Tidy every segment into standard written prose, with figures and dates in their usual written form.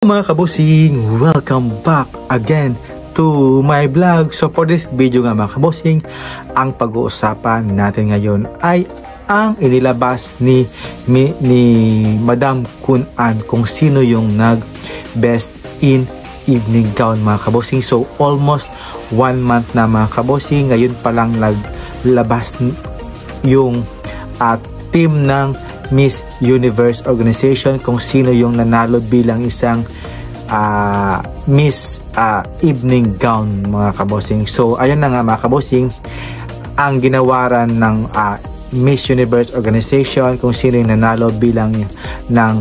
Mga kabosing, welcome back again to my vlog. So for this video nga mga kabosing, ang pag-uusapan natin ngayon ay ang inilabas ni Madam Kun An kung sino yung nag best in evening gown mga kabosing. So almost 1 month na mga kabosing, ngayon pa lang naglabas yung team ng Miss Universe organization kung sino yung nanalo bilang isang Miss evening gown mga kabosing. So ayan na nga mga kabosing, ang ginawaran ng Miss Universe organization kung sino yung nanalo bilang ng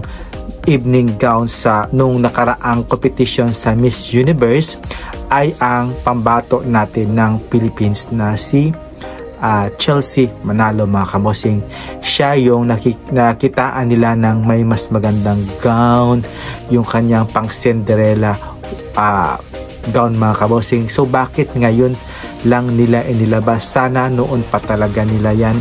evening gown sa nung nakaraang competition sa Miss Universe ay ang pambato natin ng Philippines na si Chelsea Manalo mga kabosing. Siya yung nakitaan nila ng may mas magandang gown, yung kanyang pang Cinderella gown mga kabosing. So bakit ngayon lang nila inilabas? Sana noon pa talaga nila yan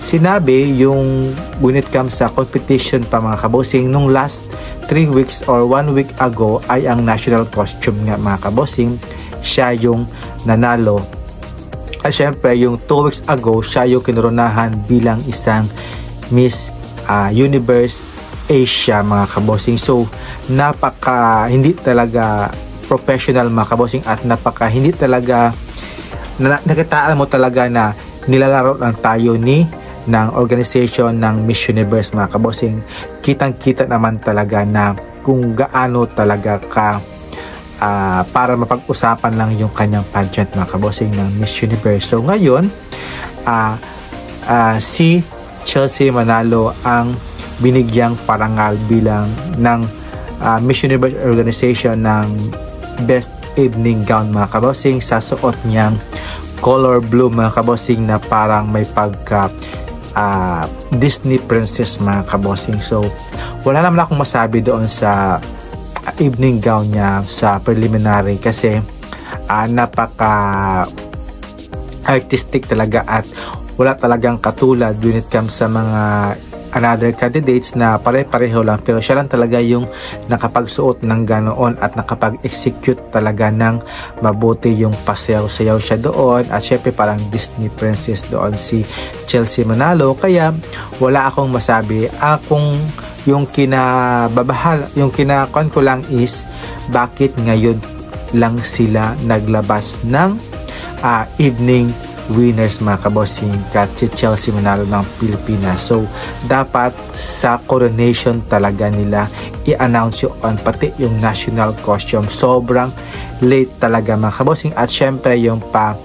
sinabi, yung when it comes sa competition pa mga kabosing. Nung last 3 weeks or 1 week ago ay ang national costume nga mga kabosing, siya yung nanalo. At syempre yung 2 weeks ago siya yung kinurunahan bilang isang Miss Universe Asia mga kabosing. So napaka hindi talaga professional mga kabosing, at napaka hindi talaga nakitaan mo talaga na nilalaro lang tayo ng organization ng Miss Universe mga kabosing. Kitang kita naman talaga na kung gaano talaga ka para mapag-usapan lang yung kanyang pageant mga kabosing ng Miss Universe. So ngayon si Chelsea Manalo ang binigyang parangal bilang ng Miss Universe organization ng best evening gown mga kabosing, sa suot niyang color blue mga kabosing na parang may pagka Disney princess mga kabosing. So wala naman akong masabi doon sa evening gown niya sa preliminary kasi napaka artistic talaga at wala talagang katulad when it comes sa mga another candidates na pare-pareho lang, pero siya lang talaga yung nakapagsuot ng ganoon at nakapag-execute talaga ng mabuti. Yung pasayaw-sayaw siya doon at syempre parang Disney princess doon si Chelsea Manalo. Kaya wala akong masabi. Kung yung yung kinakon ko lang is bakit ngayon lang sila naglabas ng evening winners mga kabosing kat si Chelsea Manalo ng Pilipinas. So dapat sa coronation talaga nila i-announce yun, pati yung national costume. Sobrang late talaga mga kabosing. At syempre yung pa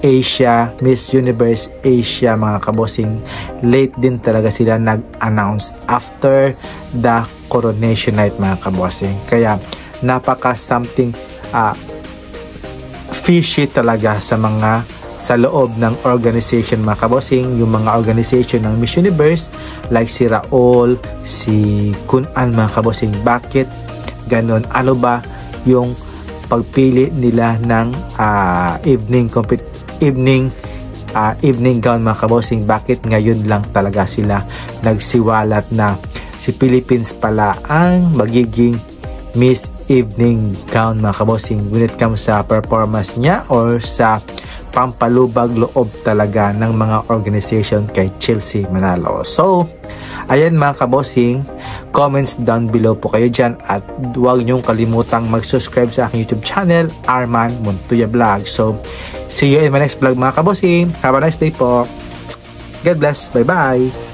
Asia, Miss Universe Asia mga kabosing, late din talaga sila nag-announce after the coronation night mga kabosing. Kaya napaka something fishy talaga sa loob ng organization mga kabosing. Yung mga organization ng Miss Universe like si Raul, si Kun An mga kabosing, bakit ganon? Ano ba yung pagpili nila ng evening gown mga kabosing? Bakit ngayon lang talaga sila nagsiwalat na si Philippines pala ang magiging Miss evening gown mga kabosing when it comes sa performance niya or sa pampalubag loob talaga ng mga organization kay Chelsea Manalo. So ayan mga kabosing, comments down below po kayo dyan, at huwag nyong kalimutang mag-subscribe sa aking YouTube channel, Arman Montoya Vlog. So see you in my next vlog mga kabosing. Have a nice day po. God bless. Bye bye.